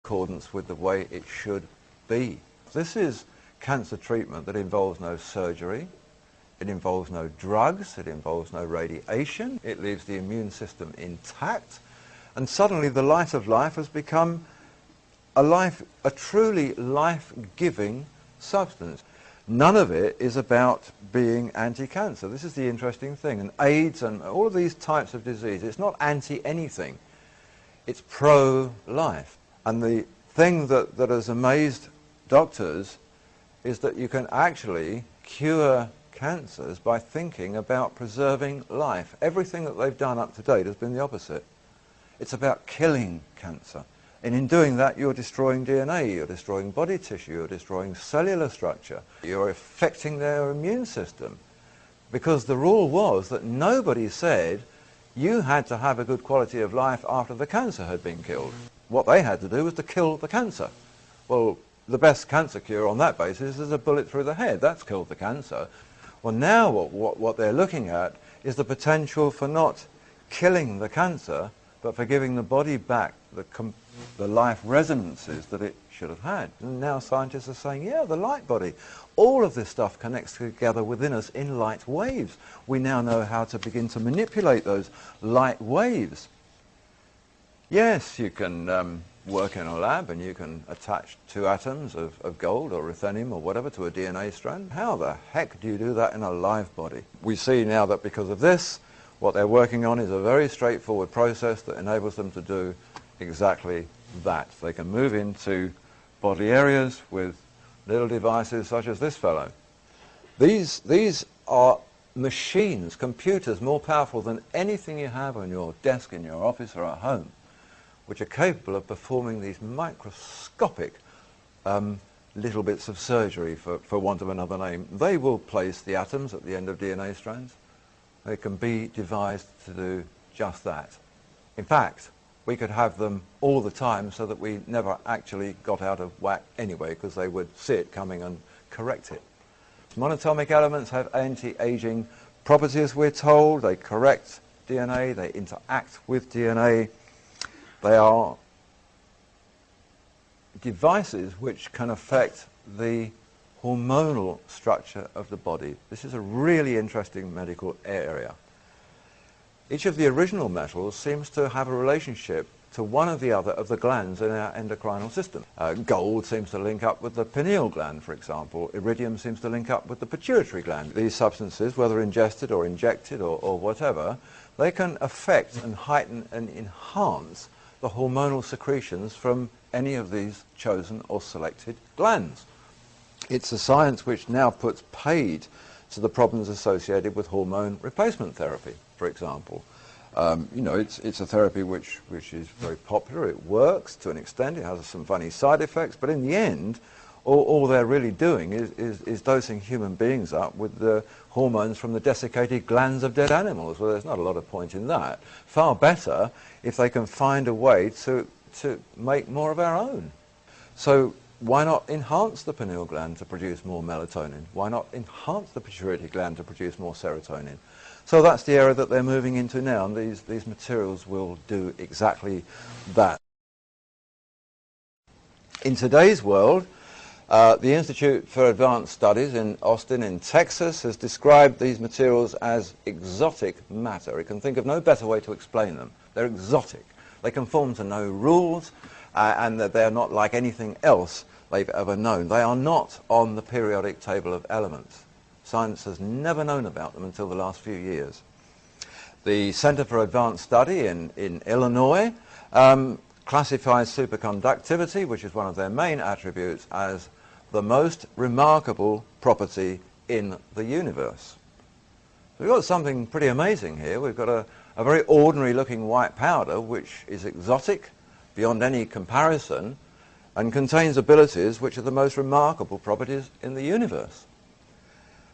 accordance with the way it should be. This is cancer treatment that involves no surgery, it involves no drugs, it involves no radiation, it leaves the immune system intact, and suddenly the light of life has become a truly life-giving substance. None of it is about being anti-cancer. This is the interesting thing. And AIDS and all of these types of disease, it's not anti-anything. It's pro-life. And the thing that has amazed doctors is that you can actually cure cancers by thinking about preserving life. Everything that they've done up to date has been the opposite. It's about killing cancer. And in doing that, you're destroying DNA, you're destroying body tissue, you're destroying cellular structure, you're affecting their immune system. Because the rule was that nobody said you had to have a good quality of life after the cancer had been killed. What they had to do was to kill the cancer. Well, the best cancer cure on that basis is a bullet through the head. That's killed the cancer. Well, now what they're looking at is the potential for not killing the cancer, but for giving the body back the life resonances that it should have had. And now scientists are saying, yeah, the light body. All of this stuff connects together within us in light waves. We now know how to begin to manipulate those light waves. Yes, you can work in a lab and you can attach 2 atoms of gold or ruthenium or whatever to a DNA strand. How the heck do you do that in a live body? We see now that because of this, what they're working on is a very straightforward process that enables them to do exactly that. They can move into body areas with little devices such as this fellow. These are machines, computers more powerful than anything you have on your desk in your office or at home, which are capable of performing these microscopic little bits of surgery, for want of another name. They will place the atoms at the end of DNA strands. They can be devised to do just that. In fact, we could have them all the time so that we never actually got out of whack anyway, because they would see it coming and correct it. Monatomic elements have anti-aging properties, we're told. They correct DNA, they interact with DNA. They are devices which can affect the hormonal structure of the body. This is a really interesting medical area. Each of the original metals seems to have a relationship to one or the other of the glands in our endocrinal system. Gold seems to link up with the pineal gland, for example. Iridium seems to link up with the pituitary gland. These substances, whether ingested or injected or whatever, they can affect and heighten and enhance the hormonal secretions from any of these chosen or selected glands. It's a science which now puts paid to the problems associated with hormone replacement therapy, for example. You know, it's a therapy which is very popular. It works to an extent. It has some funny side effects, but in the end, all they're really doing is dosing human beings up with the hormones from the desiccated glands of dead animals. Well, there's not a lot of point in that. Far better if they can find a way to make more of our own. So why not enhance the pineal gland to produce more melatonin? Why not enhance the pituitary gland to produce more serotonin? So that's the area that they're moving into now, and these materials will do exactly that. In today's world, the Institute for Advanced Studies in Austin in Texas has described these materials as exotic matter. It can think of no better way to explain them. They're exotic. They conform to no rules, and that they're not like anything else they've ever known. They are not on the periodic table of elements. Science has never known about them until the last few years. The Center for Advanced Study in Illinois classifies superconductivity, which is one of their main attributes, as the most remarkable property in the universe. We've got something pretty amazing here. We've got a very ordinary looking white powder which is exotic beyond any comparison and contains abilities which are the most remarkable properties in the universe.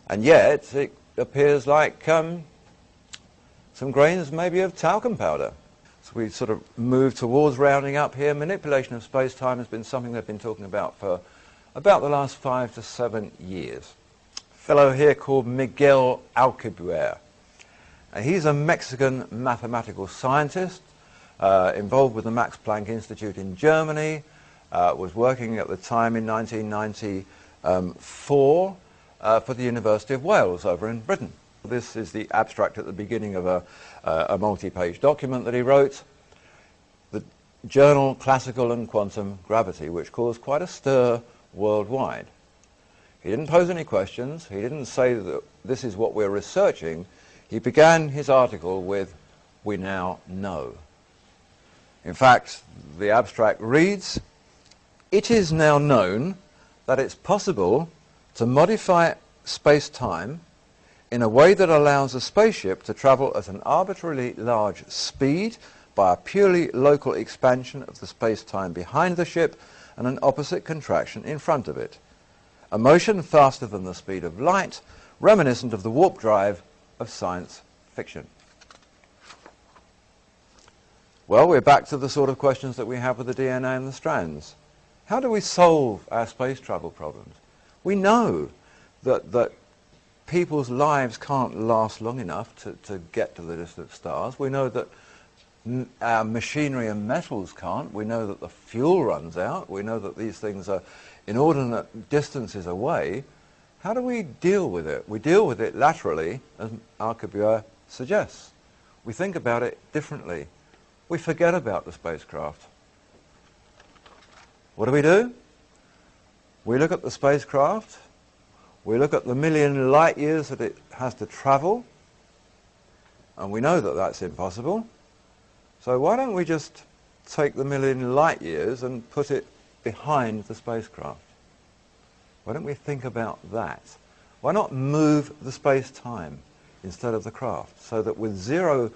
And yet it appears like some grains maybe of talcum powder. So we sort of move towards rounding up here. Manipulation of space-time has been something they've been talking about for about the last 5 to 7 years. A fellow here called Miguel Alcubierre. He's a Mexican mathematical scientist involved with the Max Planck Institute in Germany, was working at the time in 1994 for the University of Wales over in Britain. This is the abstract at the beginning of a multi-page document that he wrote, the journal Classical and Quantum Gravity, which caused quite a stir worldwide. He didn't pose any questions. He didn't say that this is what we're researching. He began his article with, "We now know." In fact, the abstract reads, "It is now known that it's possible to modify space-time in a way that allows a spaceship to travel at an arbitrarily large speed by a purely local expansion of the space-time behind the ship and an opposite contraction in front of it. A motion faster than the speed of light, reminiscent of the warp drive of science fiction." Well, we're back to the sort of questions that we have with the DNA and the strands. How do we solve our space travel problems? We know that people's lives can't last long enough to get to the distant stars. We know that our machinery and metals can't. We know that the fuel runs out. We know that these things are inordinate distances away. How do we deal with it? We deal with it laterally, as Alcubierre suggests. We think about it differently. We forget about the spacecraft. What do? We look at the spacecraft. We look at the million light years that it has to travel, and we know that that's impossible. So why don't we just take the million light years and put it behind the spacecraft? Why don't we think about that? Why not move the space-time instead of the craft, so that with zero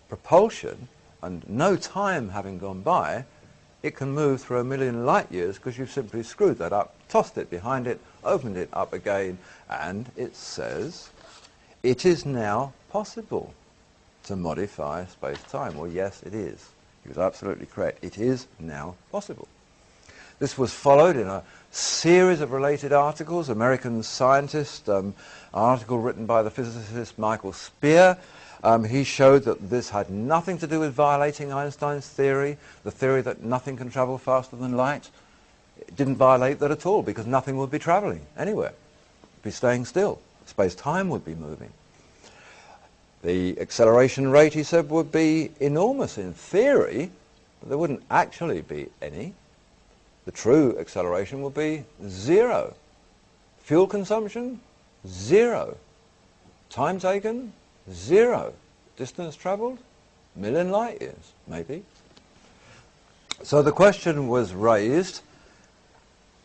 propulsion and no time having gone by, it can move through a million light years because you've simply screwed that up, tossed it behind it, opened it up again, and it says, "It is now possible to modify space-time." Well, yes, it is. He was absolutely correct. It is now possible. This was followed in a series of related articles. American scientist, an article written by the physicist Michael Spear, he showed that this had nothing to do with violating Einstein's theory, the theory that nothing can travel faster than light. It didn't violate that at all, because nothing would be travelling anywhere. It would be staying still. Space-time would be moving. The acceleration rate, he said, would be enormous in theory, but there wouldn't actually be any. The true acceleration would be zero. Fuel consumption, zero. Time taken, zero. Distance travelled, million light years, maybe. So the question was raised,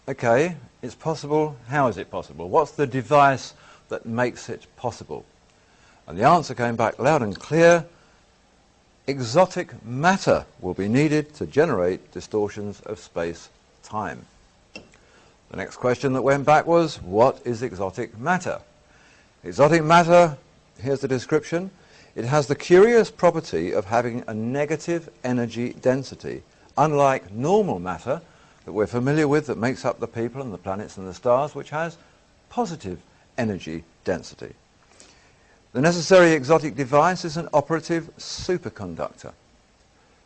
okay, it's possible. How is it possible? What's the device that makes it possible? And the answer came back loud and clear: exotic matter will be needed to generate distortions of space-time. The next question that went back was, what is exotic matter? Exotic matter, here's the description: it has the curious property of having a negative energy density, unlike normal matter that we're familiar with, that makes up the people and the planets and the stars, which has positive energy density. The necessary exotic device is an operative superconductor.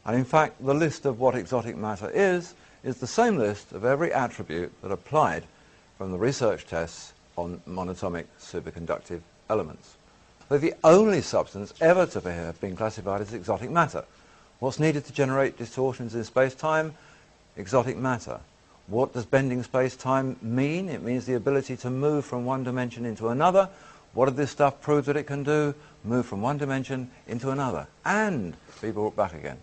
And in fact, the list of what exotic matter is the same list of every attribute that applied from the research tests on monatomic superconductive elements. They're the only substance ever to have been classified as exotic matter. What's needed to generate distortions in space-time? Exotic matter. What does bending space-time mean? It means the ability to move from one dimension into another. What did this stuff prove that it can do? Move from one dimension into another and be brought back again.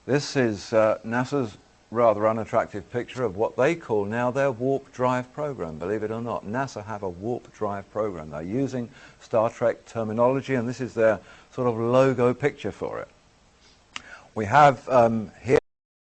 This is NASA's rather unattractive picture of what they call now their warp drive program. Believe it or not, NASA have a warp drive program. They're using Star Trek terminology, and this is their sort of logo picture for it. We have here